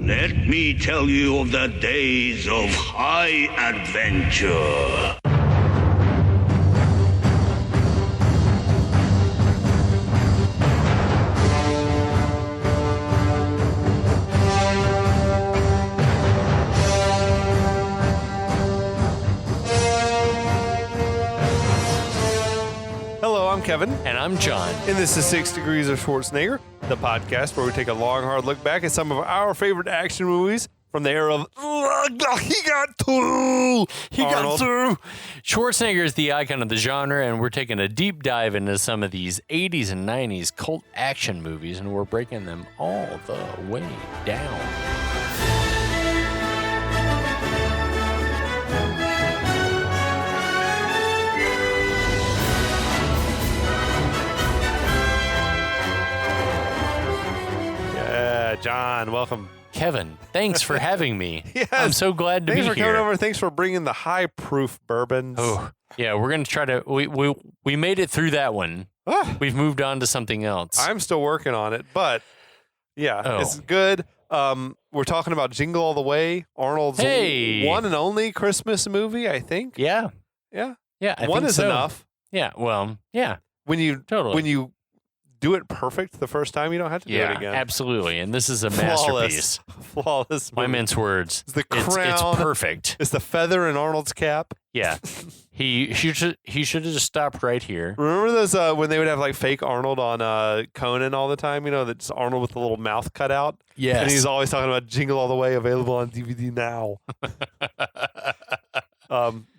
Let me tell you of the days of high adventure. Hello, I'm Kevin. And I'm John. And this is 6 Degrees of Schwarzenegger, the podcast where we take a long, hard look back at some of our favorite action movies from the era of he got through. Schwarzenegger is the icon of the genre, and we're taking a deep dive into some of these 80s and 90s cult action movies, and we're breaking them all the way down. John, welcome. Kevin, thanks for having me. Yes. I'm so glad to be here. Thanks for coming over. Thanks for bringing the high-proof bourbons. Oh, yeah, we're going to try to... We made it through that one. We've moved on to something else. I'm still working on it, but yeah, It's good. We're talking about Jingle All The Way, Arnold's one and only Christmas movie, I think. Yeah. Yeah. Yeah, I one think is so. enough. Yeah, well, yeah. When you Totally. do it perfect the first time, you don't have to do it again. Absolutely. And this is a Flawless. masterpiece. Flawless movie. My mince words. It's the crown. It's perfect. It's the feather in Arnold's cap. Yeah. He should have just stopped right here. Remember those when they would have like fake Arnold on Conan all the time? You know, that's Arnold with the little mouth cut out. Yes. And he's always talking about Jingle All The Way, available on DVD now.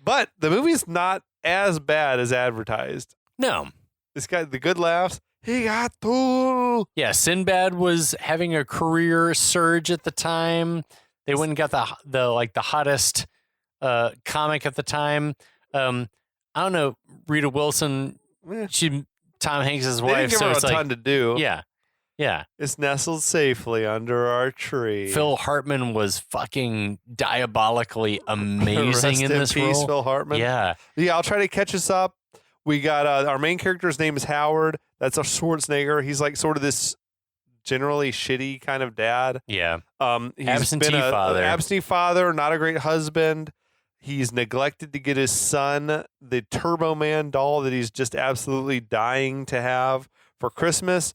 But the movie's not as bad as advertised. No. This guy, the good laughs. He got to. Yeah, Sinbad was having a career surge at the time. They went and got the hottest comic at the time. I don't know, Rita Wilson. Tom Hanks' wife. They didn't give her a ton to do. Yeah. It's nestled safely under our tree. Phil Hartman was fucking diabolically amazing in this role. Phil Hartman. Yeah. Yeah, I'll try to catch us up. We got our main character's name is Howard. That's our Schwarzenegger. He's like sort of this generally shitty kind of dad. Yeah. He's Absentee been father. Absentee father, not a great husband. He's neglected to get his son the Turbo Man doll that he's just absolutely dying to have for Christmas.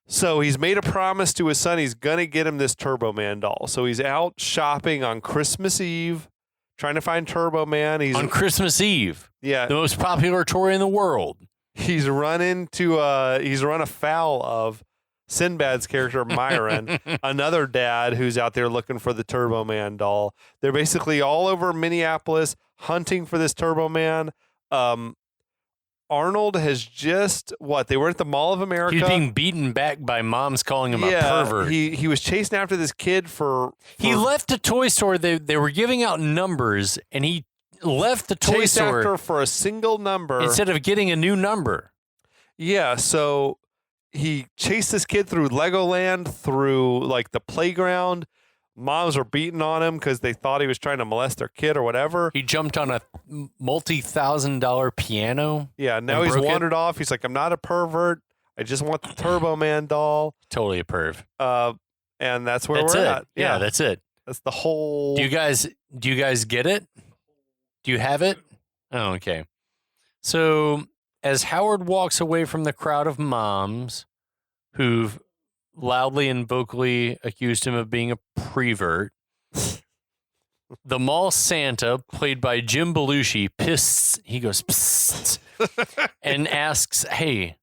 So he's made a promise to his son he's going to get him this Turbo Man doll. So he's out shopping on Christmas Eve, trying to find Turbo Man. He's on Christmas Eve. Yeah. The most popular toy in the world. He's run afoul of Sinbad's character, Myron, another dad who's out there looking for the Turbo Man doll. They're basically all over Minneapolis hunting for this Turbo Man. Arnold has just, they were at the Mall of America. He's being beaten back by moms calling him a pervert. He was chasing after this kid for... He left a toy store. They were giving out numbers, and he left the toy chased store after for a single number. instead of getting a new number. Yeah, so he chased this kid through Legoland, through like the playground. Moms were beating on him because they thought he was trying to molest their kid or whatever. He jumped on a multi-$1,000 piano. Yeah, now he's wandered off. He's like, I'm not a pervert. I just want the Turbo Man doll. Totally a perv. And that's where we're at. Yeah, that's it. That's the whole... Do you guys get it? Do you have it? Oh, okay. So as Howard walks away from the crowd of moms who've loudly and vocally accused him of being a prevert, the mall Santa, played by Jim Belushi, he goes, psst, and asks, hey,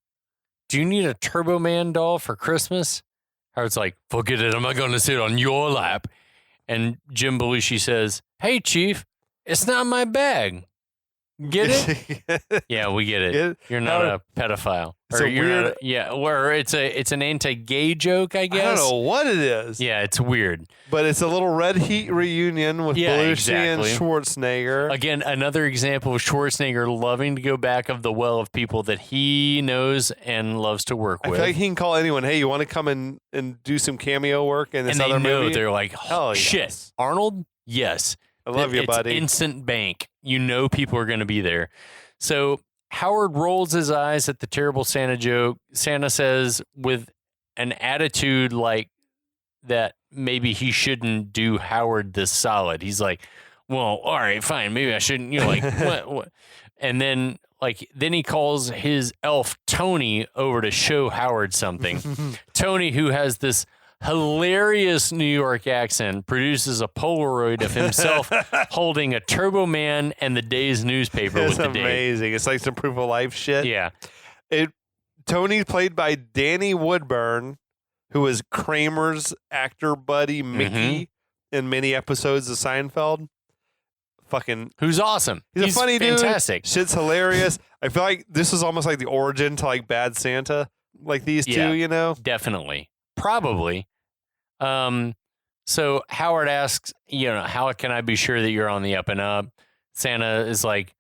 do you need a Turbo Man doll for Christmas? Howard's like, forget it, I'm not going to sit on your lap. And Jim Belushi says, hey, Chief, it's not my bag. Get it? Yeah, we get it. You're not a pedophile. Or you're where it's an anti-gay joke, I guess. I don't know what it is. Yeah, it's weird. But it's a little Red Heat reunion with Belushi and Schwarzenegger. Again, another example of Schwarzenegger loving to go back of the well of people that he knows and loves to work with. I feel like he can call anyone, hey, you want to come and do some cameo work in this other movie? And they know, they're like, oh, shit. Yes. Arnold? Yes. I love you, buddy. It's instant bank. You know people are going to be there. So Howard rolls his eyes at the terrible Santa joke. Santa says with an attitude like that maybe he shouldn't do Howard this solid. He's like, well, all right, fine. Maybe I shouldn't, like, what? And then, then he calls his elf, Tony, over to show Howard something. Tony, who has this hilarious New York accent, produces a Polaroid of himself holding a Turbo Man and the day's newspaper with the date. It's amazing. It's like some proof of life shit. Yeah. Tony's played by Danny Woodburn, who is Kramer's actor buddy Mickey in many episodes of Seinfeld. Who's awesome. He's a funny fantastic. Dude. Shit's hilarious. I feel like this is almost like the origin to like Bad Santa, like these two, you know? Definitely. Probably. So Howard asks, how can I be sure that you're on the up and up? Santa is like,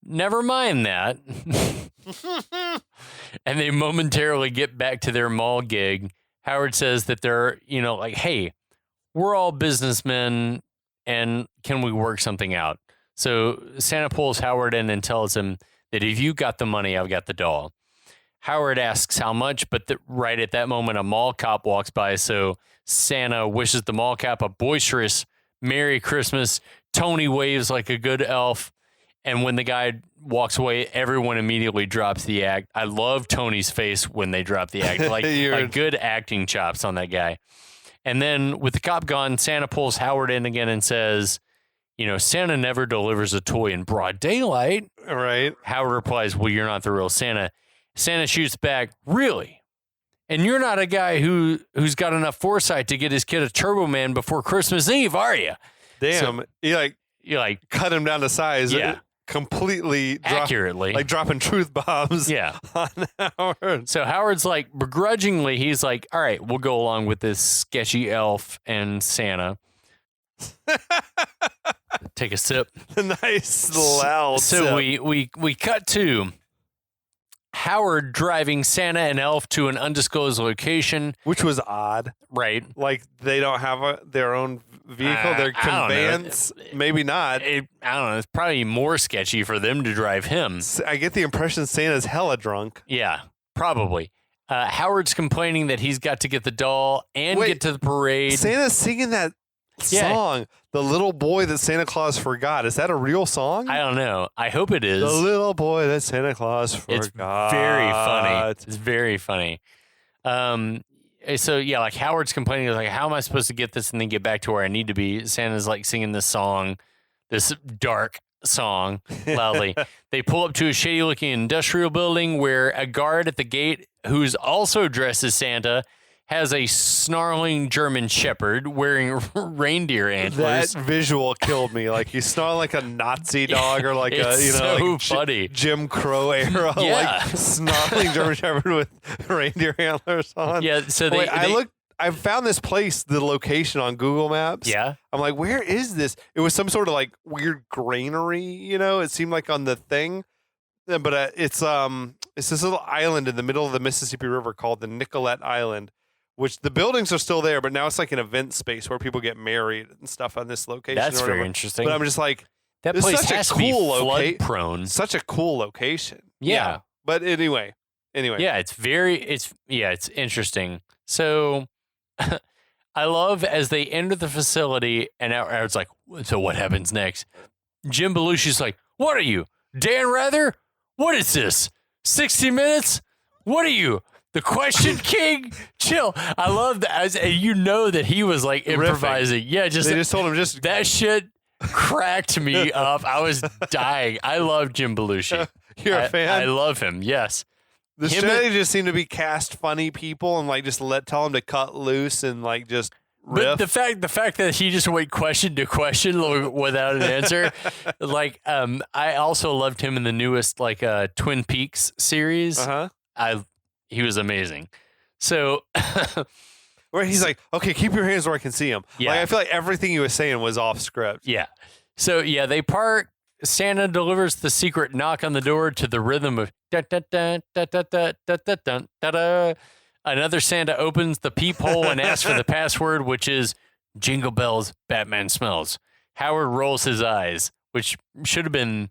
never mind that. And they momentarily get back to their mall gig. Howard says that they're, hey, we're all businessmen and can we work something out? So Santa pulls Howard in and tells him that if you got the money, I've got the doll. Howard asks how much, but right at that moment, a mall cop walks by. So Santa wishes the mall cop a boisterous Merry Christmas. Tony waves like a good elf. And when the guy walks away, everyone immediately drops the act. I love Tony's face when they drop the act. Like good acting chops on that guy. And then with the cop gone, Santa pulls Howard in again and says, Santa never delivers a toy in broad daylight. Right. Howard replies, well, you're not the real Santa. Santa shoots back, really? And you're not a guy who's got enough foresight to get his kid a Turbo Man before Christmas Eve, are you? Damn. So, you cut him down to size. Yeah. Completely accurately. Like dropping truth bombs on Howard. So Howard's like, begrudgingly, he's like, all right, we'll go along with this sketchy elf and Santa. Take a sip. Nice loud So sip. we cut to Howard driving Santa and Elf to an undisclosed location. Which was odd. Right. Like they don't have their own vehicle, their conveyance. Maybe not. I don't know. It's probably more sketchy for them to drive him. I get the impression Santa's hella drunk. Yeah, probably. Howard's complaining that he's got to get the doll and get to the parade. Santa's singing that song, The Little Boy That Santa Claus Forgot. Is that a real song? I don't know. I hope it is. The little boy that Santa Claus forgot. It's very funny. It's very funny. So yeah, like Howard's complaining, like, how am I supposed to get this and then get back to where I need to be? Santa's like singing this song, this dark song loudly. They pull up to a shady looking industrial building where a guard at the gate, who's also dressed as Santa, has a snarling German shepherd wearing reindeer antlers. That visual killed me. Like he's snarling like a Nazi dog or like funny. Jim Crow era, like snarling German shepherd with reindeer antlers on. Yeah. So I found this place, the location on Google Maps. Yeah. I'm like, where is this? It was some sort of like weird granary, it seemed like on the thing. But it's this little island in the middle of the Mississippi River called the Nicollet Island, which the buildings are still there, but now it's like an event space where people get married and stuff on this location. That's very interesting. But I'm just like, that place has to be flood prone. Such a cool location. Yeah. But anyway. Yeah, it's interesting. So I love as they enter the facility and Howard's like, so what happens next? Jim Belushi's like, what are you, Dan Rather? What is this? 60 Minutes? What are you? The Question King? Chill. I love that. That he was like improvising. Riffing. Yeah, they just told him that shit cracked me up. I was dying. I love Jim Belushi. You're a fan? I love him. Yes. The strategy just seemed to be cast funny people and like just tell them to cut loose and like just riff. But the fact that he just went question to question without an answer, like I also loved him in the newest Twin Peaks series. He was amazing. So where he's like, okay, keep your hands where I can see them. Yeah. Like, I feel like everything he was saying was off script. Yeah. So yeah, they park. Santa delivers the secret knock on the door to the rhythm of da da da da da da da da da da da. Another Santa opens the peephole and asks for the password, which is Jingle Bells, Batman Smells. Howard rolls his eyes, which should have been.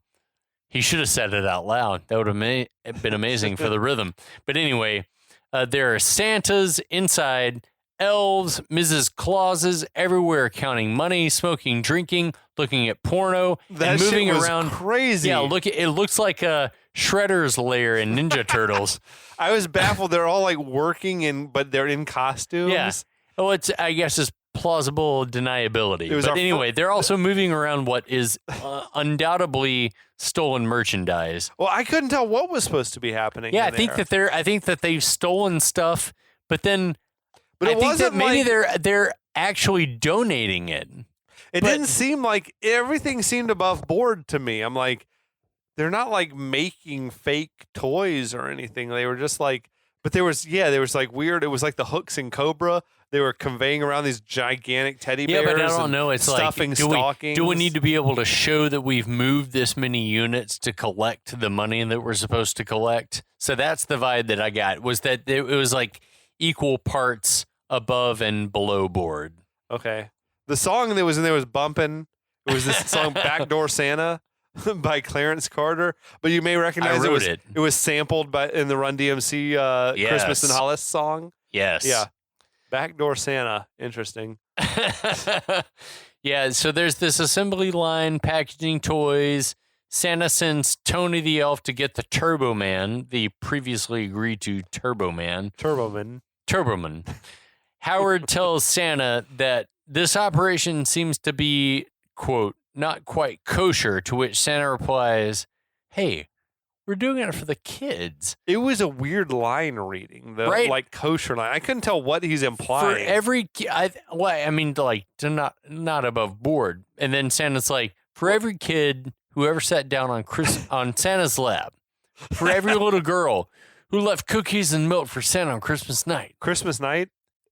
He should have said it out loud. That would have been amazing for the rhythm. But anyway, there are Santas inside. elves, Mrs. Clauses everywhere, counting money, smoking, drinking, looking at porno, That and moving shit was around. crazy. Yeah, it looks like a Shredder's lair in Ninja Turtles. I was baffled. They're all like working but they're in costumes. Yeah. Well, I guess it's plausible deniability. It was but anyway, they're also moving around what is undoubtedly stolen merchandise. Well, I couldn't tell what was supposed to be happening. Yeah, in I think that they've stolen stuff, but then But I think that maybe they're actually donating it. It didn't seem like everything seemed above board to me. I'm like, they're not like making fake toys or anything. They were just like, but there was like weird. It was like the Hooks and Cobra. They were conveying around these gigantic teddy bears. Yeah, but I don't know. It's stuffing like, stockings. do we need to be able to show that we've moved this many units to collect the money that we're supposed to collect? So that's the vibe that I got, was that it was like equal parts above and below board. Okay. The song that was in there was bumping. It was this song "Backdoor Santa" by Clarence Carter, but you may recognize it was sampled in the Run DMC Christmas in Hollis song. Yes. Yeah. Backdoor Santa. Interesting. Yeah, so there's this assembly line packaging toys. Santa sends Tony the elf to get the Turbo Man, the previously agreed to Turbo Man. Turboman. Howard tells Santa that this operation seems to be, quote, not quite kosher, to which Santa replies, hey, we're doing it for the kids. It was a weird line reading, the right? like kosher line. I couldn't tell what he's implying. For every, not above board. And then Santa's like, for every kid who ever sat down on Santa's lap, for every little girl who left cookies and milk for Santa on Christmas night. Christmas night?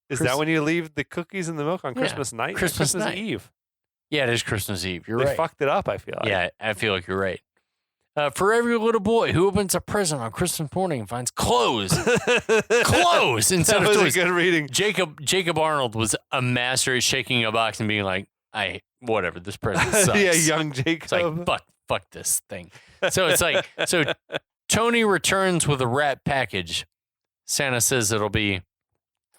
Is that when you leave the cookies and the milk on Christmas night? Christmas night. Eve. Yeah, it is Christmas Eve. You're they right. They fucked it up, I feel like. Yeah, I feel like you're right. For every little boy who opens a present on Christmas morning and finds clothes. Clothes instead of toys. That was a good reading. Jacob Arnold was a master at shaking a box and being like, whatever, this present sucks. Yeah, young Jacob. It's like, fuck this thing. So it's like, Tony returns with a wrapped package. Santa says it'll be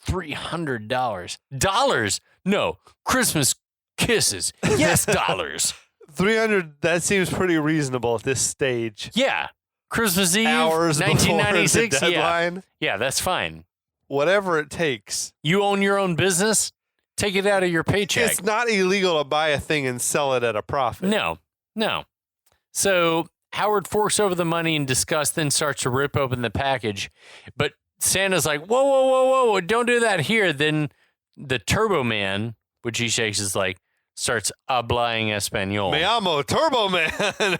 $300. Dollars? No, Christmas kisses. Yes, dollars. 300, that seems pretty reasonable at this stage. Yeah. Christmas Eve, hours 1996. Before the deadline. Yeah, that's fine. Whatever it takes. You own your own business? Take it out of your paycheck. It's not illegal to buy a thing and sell it at a profit. No. So Howard forks over the money in disgust, then starts to rip open the package. But Santa's like, whoa, don't do that here. Then the Turbo Man, which he shakes, is like, starts hablang Espanol. Me amo Turbo Man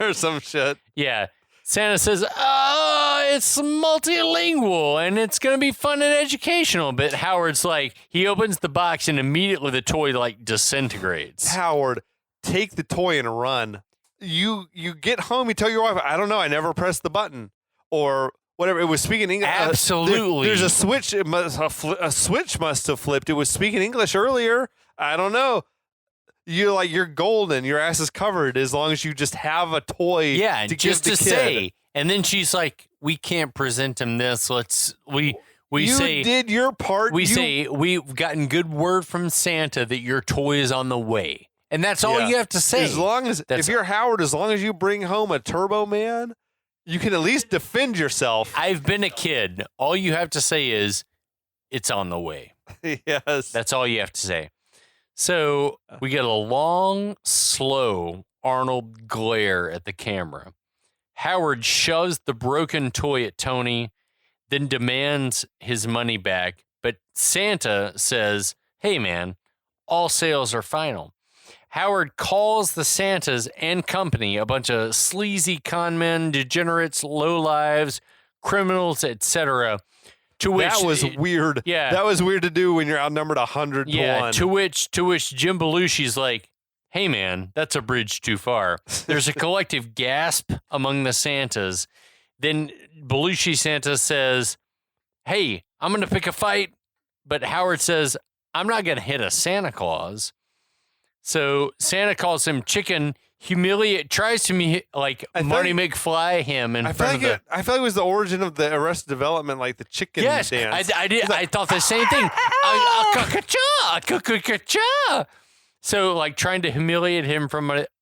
or some shit. Yeah. Santa says, it's multilingual and it's going to be fun and educational. But Howard's like, he opens the box and immediately the toy like disintegrates. Howard, take the toy and run. You get home, you tell your wife, I don't know, I never pressed the button. Or whatever. It was speaking English. Absolutely. There's a switch. A switch must have flipped. It was speaking English earlier. I don't know. You're golden. Your ass is covered as long as you just have a toy. Yeah, to just give the to kid. say. And then she's like, "We can't present him this. We say you did your part. We say we've gotten good word from Santa that your toy is on the way, and that's all you have to say. As long as if you're Howard, as long as you bring home a Turbo Man, you can at least defend yourself. I've been a kid. All you have to say is, it's on the way. Yes, that's all you have to say. So we get a long, slow Arnold glare at the camera. Howard shoves the broken toy at Tony, then demands his money back. But Santa says, hey, man, all sales are final. Howard calls the Santas and company a bunch of sleazy conmen, degenerates, lowlives, criminals, etc. To which that was weird. Yeah, that was weird to do when you're outnumbered 100 to 1. To which Jim Belushi's like, hey man, that's a bridge too far. There's a collective gasp among the Santas. Then Belushi Santa says, hey, I'm going to pick a fight. But Howard says, I'm not going to hit a Santa Claus. So Santa calls him chicken, tries to Marty McFly him in front of the... I feel like it was the origin of the Arrested Development, like the chicken Yes, dance. I did. I thought the same thing. Ca-ca-cha. So, like, trying to humiliate him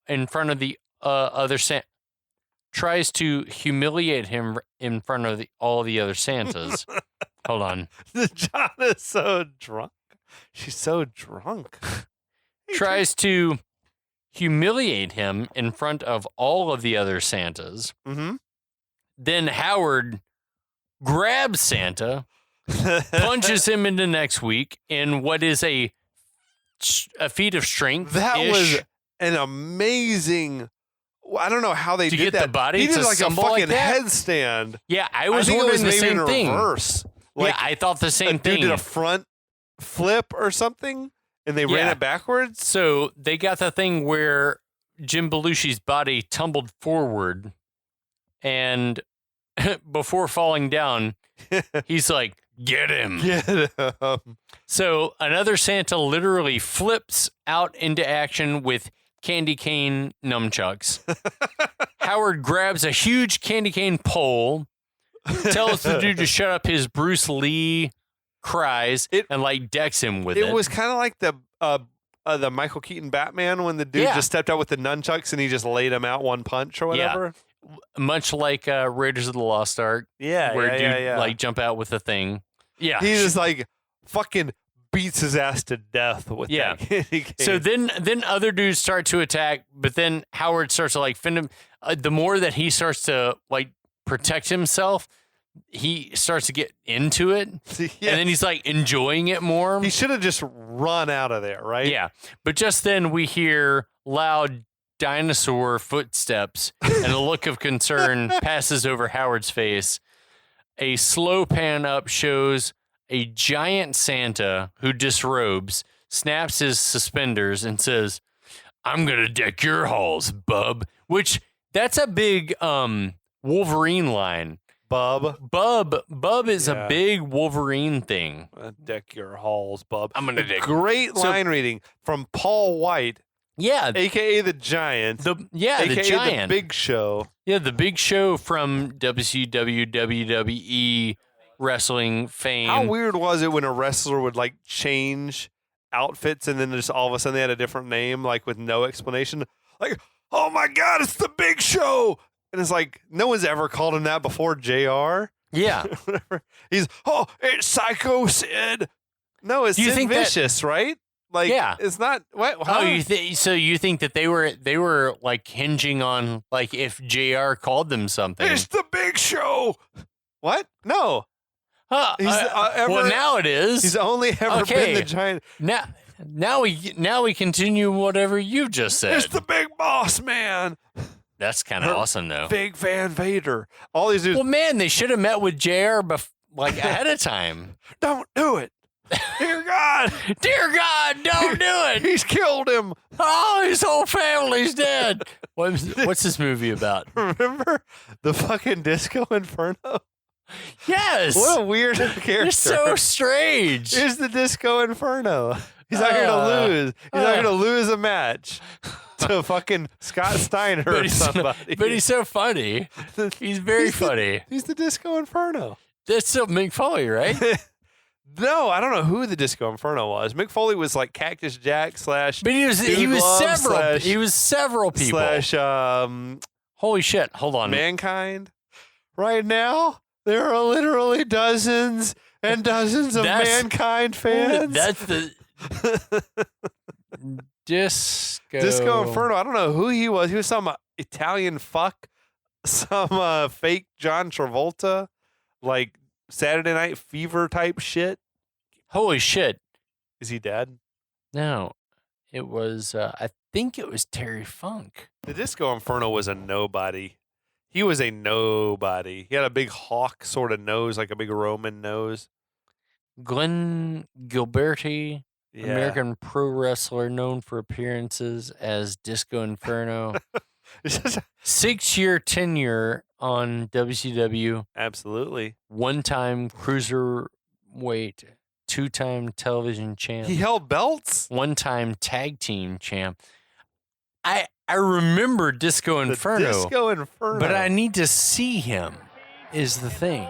in front of the other Santa. Tries to humiliate him in front of all the other Santas. Hold on. John is so drunk. She's so drunk. Tries to humiliate him in front of all of the other Santas. Mm-hmm. Then Howard grabs Santa, punches him into next week in what is a feat of strength. That was an amazing. I don't know how they to did get that. the body he to did like a assemble fucking like that? headstand. Yeah, I was think it wondering the maybe same in thing. Reverse. Like, yeah, I thought the same dude thing. did a front flip or something, and they ran Yeah. it backwards. So they got the thing where Jim Belushi's body tumbled forward, and before falling down, he's like, "Get him!" Get him. So another Santa literally flips out into action with candy cane nunchucks. Howard grabs a huge candy cane pole, tells the dude to shut up his Bruce Lee cries, and like decks him with it. It was kind of like the Michael Keaton Batman when the dude just stepped out with the nunchucks and he just laid him out one punch or whatever. Yeah. Much like Raiders of the Lost Ark. Yeah, where yeah, dude like jump out with the thing. Yeah. He just like fucking beats his ass to death with that candy cane. So then other dudes start to attack, but then Howard starts to like fend him. The more that he starts to like protect himself, he starts to get into it, and then he's like enjoying it more. He should have just run out of there, right? Yeah, but just then we hear loud dinosaur footsteps, and a look of concern passes over Howard's face. A slow pan up shows a giant Santa who disrobes, snaps his suspenders, and says, "I'm gonna deck your halls, bub." Which that's a big Wolverine line. Bub is a big Wolverine thing. Deck your halls, bub. I'm gonna deck. Great line reading from Paul White. Yeah, AKA the Giant. AKA the Giant. The Big Show. Yeah, the Big Show from WCW, WWE wrestling fame. How weird was it when a wrestler would like change outfits and then just all of a sudden they had a different name, like with no explanation? Like, oh my God, it's the Big Show. And it's like, no one's ever called him that before, JR. Yeah. He's, it's Psycho Sid. No, it's Sid Vicious, right? Like, it's not. What? Huh? Oh, so you think that they were like hinging on like if JR called them something? It's the Big Show. What? No. Well, now it is. He's only ever been the Giant. Now we continue whatever you just said. It's the Big Boss Man. That's kind of awesome, though. Big Van Vader. All these dudes. Well, man, they should have met with JR ahead of time. Don't do it. Dear God. Dear God, don't do it. He's killed him. Oh, his whole family's dead. What's this movie about? Remember the fucking Disco Inferno? Yes. What a weird character. It's so strange. Here's the Disco Inferno. He's not here to lose. He's not here to lose a match to fucking Scott Steiner or somebody. But he's so funny. He's very funny. He's the Disco Inferno. That's still Mick Foley, right? No, I don't know who the Disco Inferno was. Mick Foley was like Cactus Jack / But he was several people. / Holy shit, hold on. Mankind. Right now, there are literally dozens and dozens of Mankind fans. That's the Disco Inferno. I don't know who he was. He was some Italian fuck, some fake John Travolta, like Saturday Night Fever type shit. Holy shit. Is he dead? No. It was, I think it was Terry Funk. The Disco Inferno was a nobody. He was a nobody. He had a big hawk sort of nose, like a big Roman nose. Glenn Gilberti, American pro wrestler known for appearances as Disco Inferno. 6-year tenure on WCW. Absolutely. One-time cruiserweight, 2-time television champ. He held belts? 1-time tag team champ. I remember Disco Inferno. Disco Inferno. But I need to see him is the thing.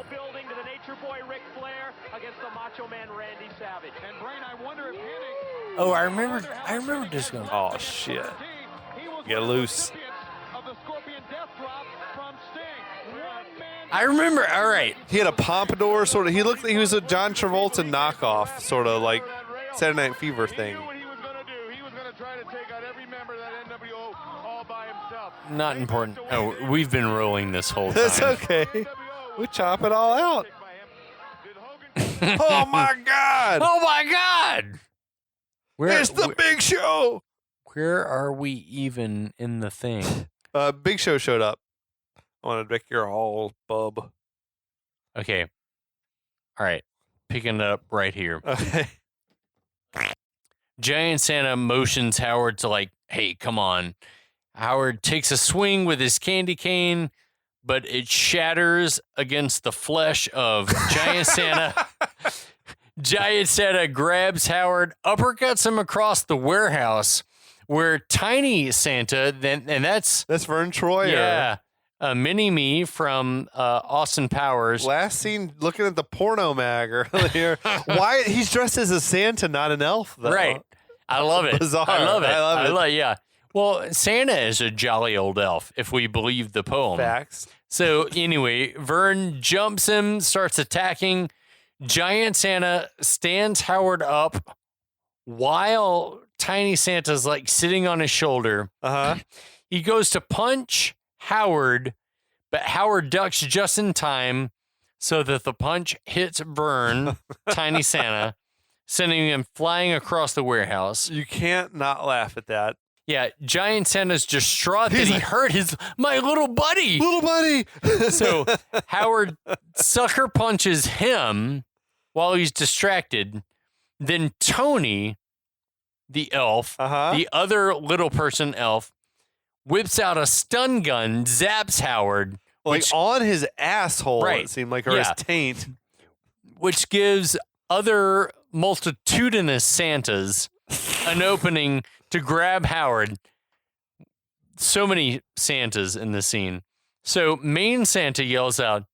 Oh, I remember Disco. Oh, shit. Get loose. I remember. All right. He had a pompadour, sort of. He was a John Travolta knockoff, sort of like Saturday Night Fever thing. Not important. Oh, we've been rolling this whole time. That's okay. We chop it all out. Oh, my God. Oh, my God. It's the Big Show. Where are we even in the thing? Big Show showed up. I want to deck your hall, bub. Okay. All right. Picking it up right here. Okay. Giant Santa motions Howard to like, hey, come on. Howard takes a swing with his candy cane, but it shatters against the flesh of Giant Santa. Giant Santa grabs Howard, uppercuts him across the warehouse, where Tiny Santa, and that's Vern Troyer. Yeah. Mini-Me from Austin Powers. Last seen looking at the porno mag earlier. Why he's dressed as a Santa, not an elf, though. Right. I love it. Bizarre. I love it. I love it. Yeah. Well, Santa is a jolly old elf, if we believe the poem. Facts. So anyway, Vern jumps him, starts attacking. Giant Santa stands Howard up while Tiny Santa's like sitting on his shoulder. Uh-huh. He goes to punch Howard, but Howard ducks just in time so that the punch hits Vern, Tiny Santa, sending him flying across the warehouse. You can't not laugh at that. Yeah, Giant Santa's distraught that he hurt my little buddy. Little buddy. So Howard sucker punches him while he's distracted. Then Tony, the elf, the other little person elf, whips out a stun gun, zaps Howard. Like on his asshole, Right. it seemed like, or his taint. Which gives other multitudinous Santas an opening to grab Howard. So many Santas in the scene. So main Santa yells out,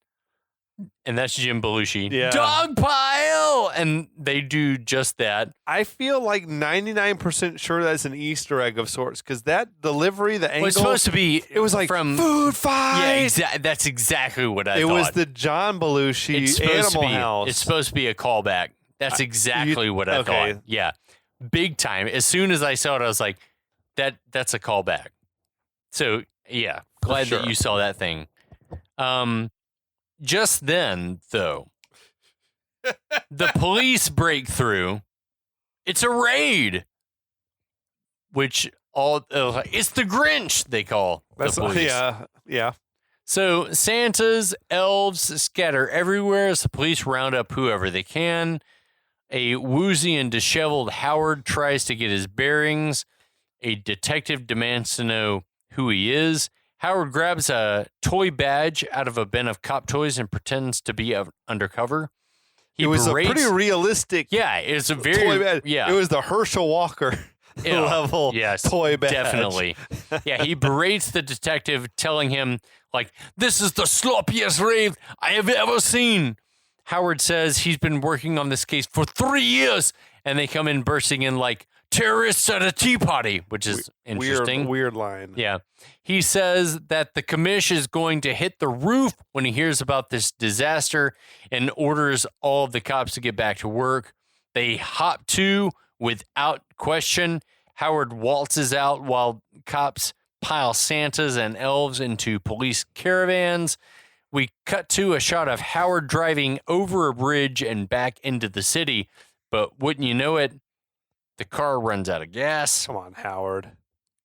and that's Jim Belushi, dog pile! And they do just that. I feel like 99% sure that's an Easter egg of sorts, because that delivery, the angle. Well, it's supposed to be. It was like from food fight. Yeah, that's exactly what I thought. It was the John Belushi Animal House. It's supposed to be a callback. That's exactly what I thought. Yeah. Big time. As soon as I saw it, I was like, that's a callback. So, yeah. Glad that you saw that thing. Just then, though, the police break through. It's a raid. Which it's the Grinch, they call the police. Yeah. So Santas, elves scatter everywhere as the police round up whoever they can. A woozy and disheveled Howard tries to get his bearings. A detective demands to know who he is. Howard grabs a toy badge out of a bin of cop toys and pretends to be undercover. It was a pretty realistic. Yeah, it's a very toy badge. Yeah, it was the Herschel Walker level. Yes, toy badge. Definitely. Yeah, he berates the detective, telling him like, "This is the sloppiest raid I have ever seen." Howard says he's been working on this case for 3 years, and they come in bursting in like terrorists at a tea party, which is interesting. Weird line. Yeah. He says that the commish is going to hit the roof when he hears about this disaster and orders all of the cops to get back to work. They hop to without question. Howard waltzes out while cops pile Santas and elves into police caravans. We cut to a shot of Howard driving over a bridge and back into the city. But wouldn't you know it, the car runs out of gas. Come on, Howard.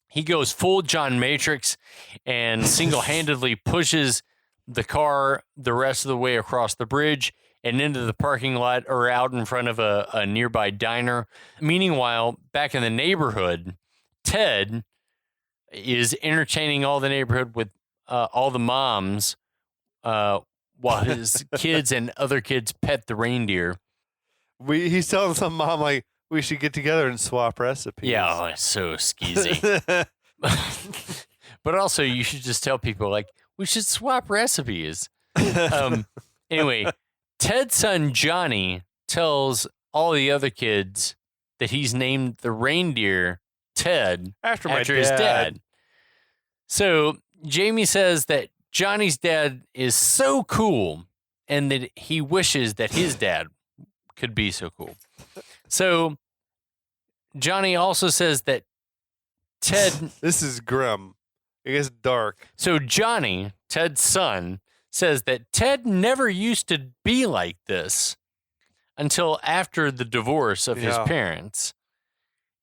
He goes full John Matrix and single-handedly pushes the car the rest of the way across the bridge and into the parking lot or out in front of a nearby diner. Meanwhile, back in the neighborhood, Ted is entertaining all the neighborhood with all the moms while his kids and other kids pet the reindeer. He's telling some mom like we should get together and swap recipes. Yeah, oh, it's so skeezy. But also, you should just tell people like we should swap recipes. Anyway, Ted's son Johnny tells all the other kids that he's named the reindeer Ted after his dad. So Jamie says that Johnny's dad is so cool and that he wishes that his dad could be so cool. So Johnny also says that Ted... This is grim. It gets dark. So Johnny, Ted's son, says that Ted never used to be like this until after the divorce of his parents.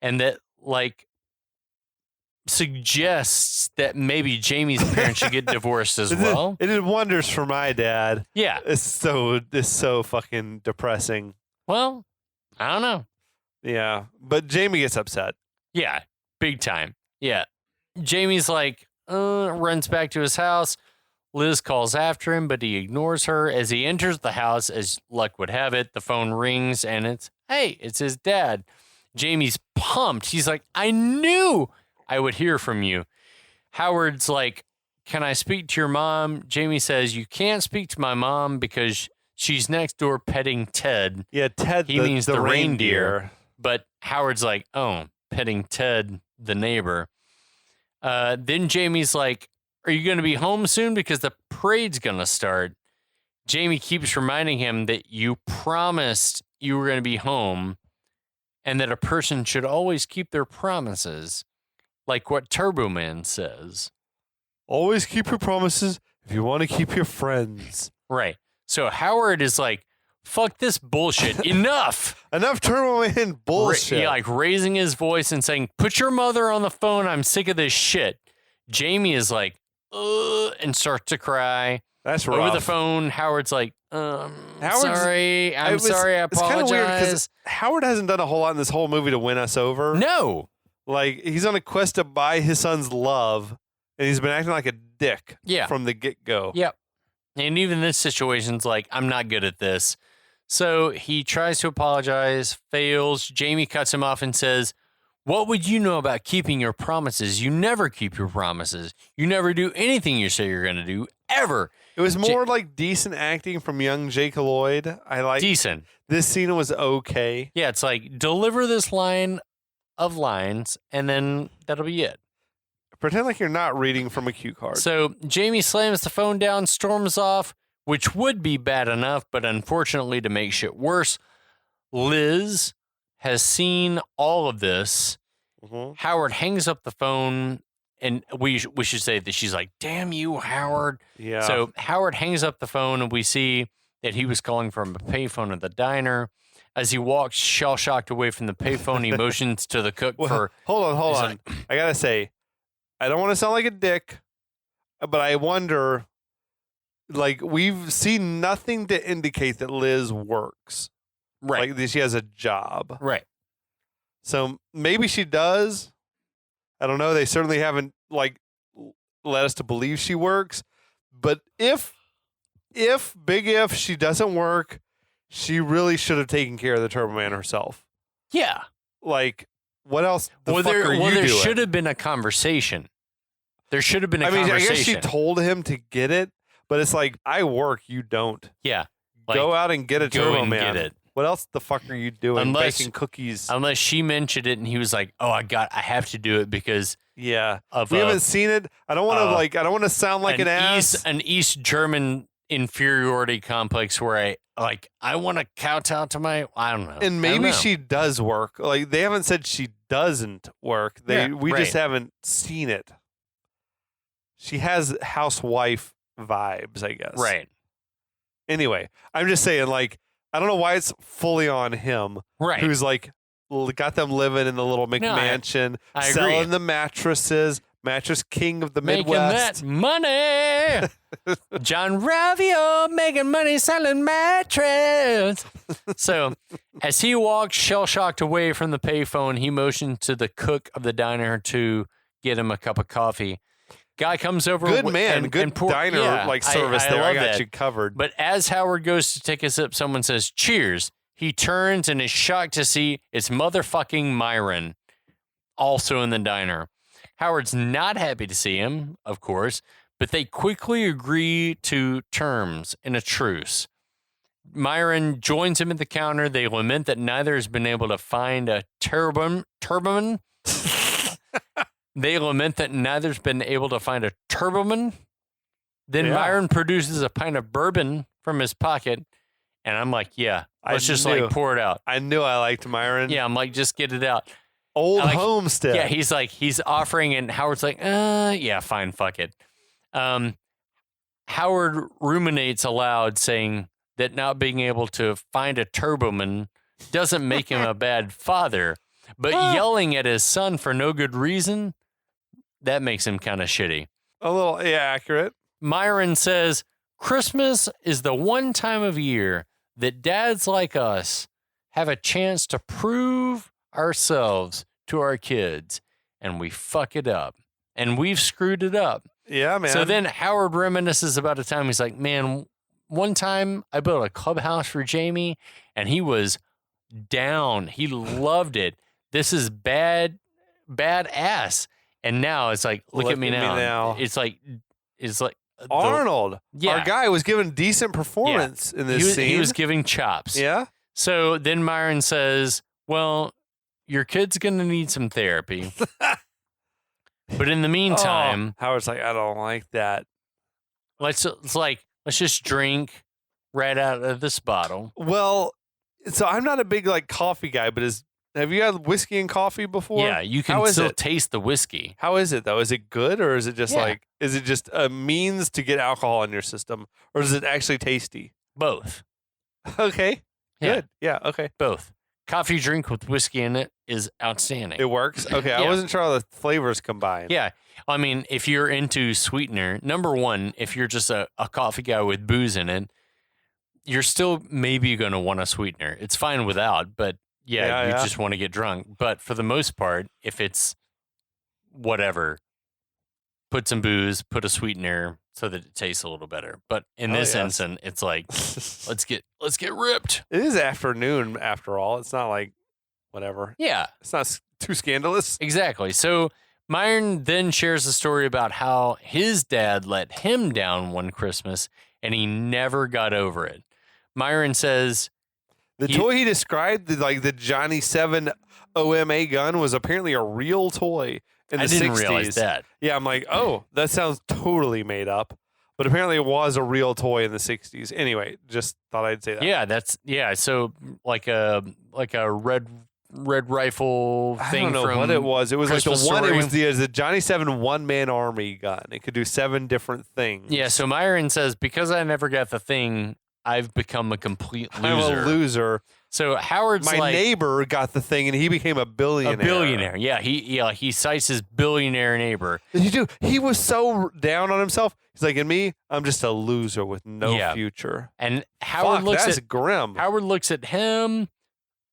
And that, like, suggests that maybe Jamie's parents should get divorced as well. It did wonders for my dad. Yeah. It's so fucking depressing. Well, I don't know. Yeah. But Jamie gets upset. Yeah. Big time. Yeah. Jamie's like, runs back to his house. Liz calls after him, but he ignores her. As he enters the house, as luck would have it, the phone rings and it's his dad. Jamie's pumped. He's like, I knew I would hear from you. Howard's like, can I speak to your mom? Jamie says, you can't speak to my mom because she's next door petting Ted. Yeah, Ted, he means the reindeer. But Howard's like, oh, petting Ted, the neighbor. Then Jamie's like, are you going to be home soon? Because the parade's going to start. Jamie keeps reminding him that you promised you were going to be home and that a person should always keep their promises, like what Turbo Man says. Always keep your promises if you want to keep your friends. Right. So Howard is like, fuck this bullshit. Enough. Enough Turbo Man bullshit. Like raising his voice and saying, put your mother on the phone. I'm sick of this shit. Jamie is like, and starts to cry. That's rough. Over the phone, Howard's like, sorry. I apologize. It's kind of weird because Howard hasn't done a whole lot in this whole movie to win us over. No. Like, he's on a quest to buy his son's love, and he's been acting like a dick from the get-go. Yep. And even this situation's like, I'm not good at this. So he tries to apologize, fails. Jamie cuts him off and says, what would you know about keeping your promises? You never keep your promises. You never do anything you say you're going to do, ever. It was more like decent acting from young Jake Lloyd. I like decent. This scene was okay. Yeah, it's like, deliver this line of lines, and then that'll be it. Pretend like you're not reading from a cue card. So Jamie slams the phone down, storms off, which would be bad enough, but unfortunately, to make shit worse, Liz has seen all of this. Mm-hmm. Howard hangs up the phone, and we should say that she's like, damn you, Howard. Yeah. So Howard hangs up the phone, and we see that he was calling from a payphone at the diner. As he walks shell-shocked away from the payphone, he motions to the cook for... Hold on. I got to say, I don't want to sound like a dick, but I wonder, like, we've seen nothing to indicate that Liz works. Right. Like, that she has a job. Right. So maybe she does. I don't know. They certainly haven't, like, led us to believe she works. But if she doesn't work, she really should have taken care of the Turbo Man herself. Yeah. Like, what else are you there doing? should have been a conversation. There should have been a conversation. I guess she told him to get it, but it's like, I work, you don't. Yeah. Like, go out and get a Turbo Man. Get it. What else the fuck are you doing? Baking cookies. Unless she mentioned it and he was like, "Oh, I have to do it because we haven't seen it. I don't want to I don't want to sound like an ass. An East German inferiority complex where I want to kowtow to my, I don't know. And maybe she does work. Like, they haven't said she doesn't work. We just haven't seen it. She has housewife vibes, I guess. Right. Anyway, I'm just saying, like, I don't know why it's fully on him. Right. Who's like got them living in the little McMansion, I selling agree. the mattresses, mattress king of the Midwest. Making that money. John Ravio making money selling mattress. So as he walks shell-shocked away from the payphone, he motions to the cook of the diner to get him a cup of coffee. Guy comes over. Good man. And good diner service there. I got you covered. But as Howard goes to take a sip, someone says, cheers. He turns and is shocked to see it's motherfucking Myron, also in the diner. Howard's not happy to see him, of course, but they quickly agree to terms in a truce. Myron joins him at the counter. They lament that neither has been able to find a turban. They lament that neither's been able to find a turban. Then Myron produces a pint of bourbon from his pocket. And I'm like, yeah, let's just like pour it out. I knew I liked Myron. Yeah, I'm like, just get it out. Old homestead. Yeah, he's offering, and Howard's like, yeah, fine, fuck it. Howard ruminates aloud, saying that not being able to find a turboman doesn't make him a bad father, but yelling at his son for no good reason, that makes him kind of shitty. A little, accurate. Myron says, Christmas is the one time of year that dads like us have a chance to prove ourselves to our kids, and we fuck it up. And we've screwed it up. Yeah, man. So then Howard reminisces about a time he's like, man, one time I built a clubhouse for Jamie, and he was down. He loved it. This is badass. And now it's like, look at me now. It's like Arnold, our guy, was giving decent performance in this scene. He was giving chops. Yeah. So then Myron says, well, your kid's going to need some therapy. But in the meantime, Howard's like, I don't like that. Let's just drink right out of this bottle. Well, so I'm not a big like coffee guy, but have you had whiskey and coffee before? Yeah, you can still taste the whiskey. How is it though? Is it good, or is it just is it just a means to get alcohol in your system, or is it actually tasty? Both. Okay. Good. Yeah. Okay. Both. Coffee drink with whiskey in it is outstanding. It works? Okay. Yeah. I wasn't sure how the flavors combine. Yeah. I mean, if you're into sweetener, number one, if you're just a coffee guy with booze in it, you're still maybe going to want a sweetener. It's fine without, but you just want to get drunk. But for the most part, if it's whatever, put some booze, put a sweetener so that it tastes a little better. But in this instance, it's like, let's get ripped. It is afternoon after all. It's not like whatever. Yeah. It's not too scandalous. Exactly. So Myron then shares a story about how his dad let him down one Christmas and he never got over it. Myron says the toy he described, the Johnny 7 OMA gun, was apparently a real toy in the 60s. I didn't realize that. Yeah, I'm like, oh, that sounds totally made up. But apparently it was a real toy in the 60s. Anyway, just thought I'd say that. Yeah, so like a red rifle thing. I don't know what it was. It was Christmas like Story. It was the Johnny 7 one-man army gun. It could do 7 different things. Yeah, so Myron says, because I never got the thing, I've become a complete loser. I'm a loser. So Howard's my neighbor got the thing and he became a billionaire. A billionaire. Yeah, he cites his billionaire neighbor. He was so down on himself. He's like, and me, I'm just a loser with no future. And Howard looks at grim. Howard looks at him,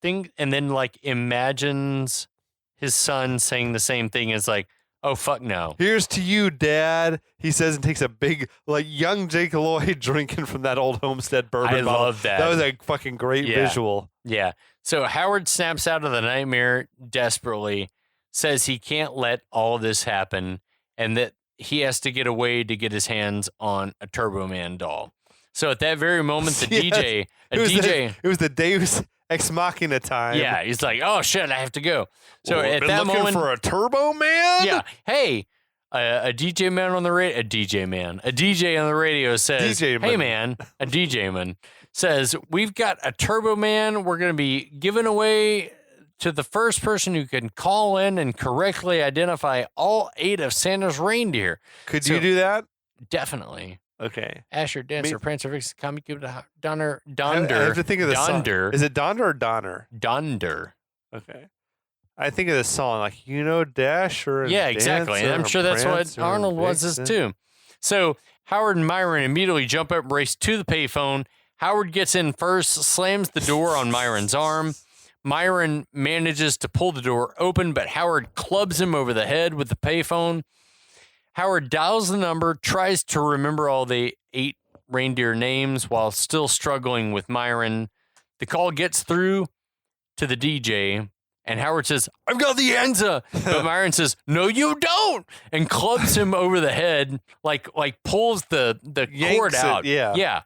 and then like imagines his son saying the same thing as like, oh, fuck no. Here's to you, Dad. He says and takes a big, young Jake Lloyd drinking from that old Homestead bourbon bottle. I love that. That was a fucking great visual. Yeah. So Howard snaps out of the nightmare desperately, says he can't let all this happen, and that he has to get away to get his hands on a Turbo Man doll. So at that very moment, the DJ... It was the Deus Ex Machina time. Yeah, he's like, oh, shit, I have to go. So at been that looking moment... for a Turbo Man? Yeah. Hey, a DJ man on the radio... A DJ on the radio says, hey, man, a DJ man says, we've got a Turbo Man. We're going to be giving away to the first person who can call in and correctly identify all 8 of Santa's reindeer. Could you do that? Definitely. Okay. Asher, Dancer, Prancer, Vixen, Comet, Cupid, Donner. I have to think of the song. Is it Donder or Donner? Donder. Okay. I think of the song like, Dasher. And yeah, exactly. And I'm sure that's what Arnold was too. So Howard and Myron immediately jump up and race to the payphone. Howard gets in first, slams the door on Myron's arm. Myron manages to pull the door open, but Howard clubs him over the head with the payphone. Howard dials the number, tries to remember all the 8 reindeer names while still struggling with Myron. The call gets through to the DJ, and Howard says, "I've got the answer." But Myron says, "No, you don't," and clubs him over the head, like pulls the cord Yanks it, out. yeah. Yeah.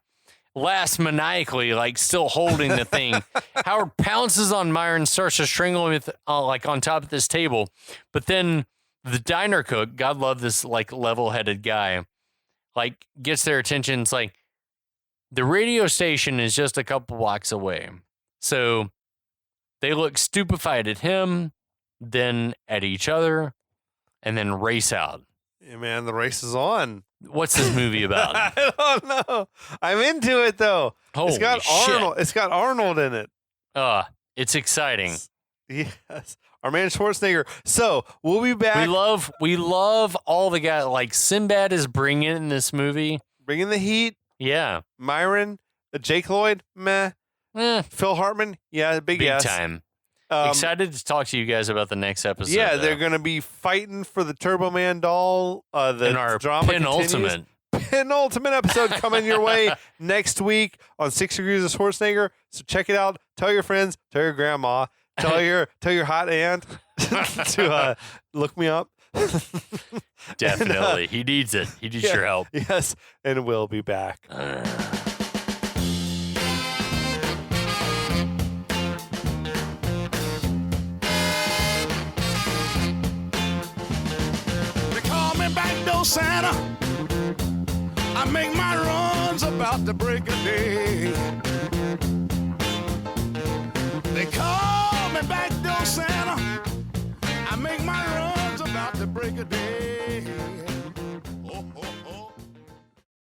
Laughs maniacally, like still holding the thing. Howard pounces on Myron, starts to strangle him with, like on top of this table. But then the diner cook, God love this like level-headed guy, like gets their attention. It's like, the radio station is just a couple blocks away. So they look stupefied at him, then at each other, and then race out. Yeah, man, the race is on. What's this movie about? I don't know. I'm into it though. Holy it's got shit. Arnold. It's got Arnold in it. It's exciting. Yes, our man Schwarzenegger. So we'll be back. We love all the guys. Like Sinbad is bringing in this movie. Bringing the heat. Yeah. Myron, Jake Lloyd, meh. Phil Hartman, yeah, big yes. time. Excited to talk to you guys about the next episode. Yeah, though. they're going to be fighting for the Turbo Man doll. The in our drama penultimate. penultimate episode coming your way next week on 6 Degrees of Schwarzenegger. So check it out. Tell your friends. Tell your grandma. Tell your hot aunt to look me up. Definitely. He needs it. He needs your help. Yes, and we'll be back. Santa, I make my runs about the break of day. They call me backdoor Santa, I make my runs about the break of day.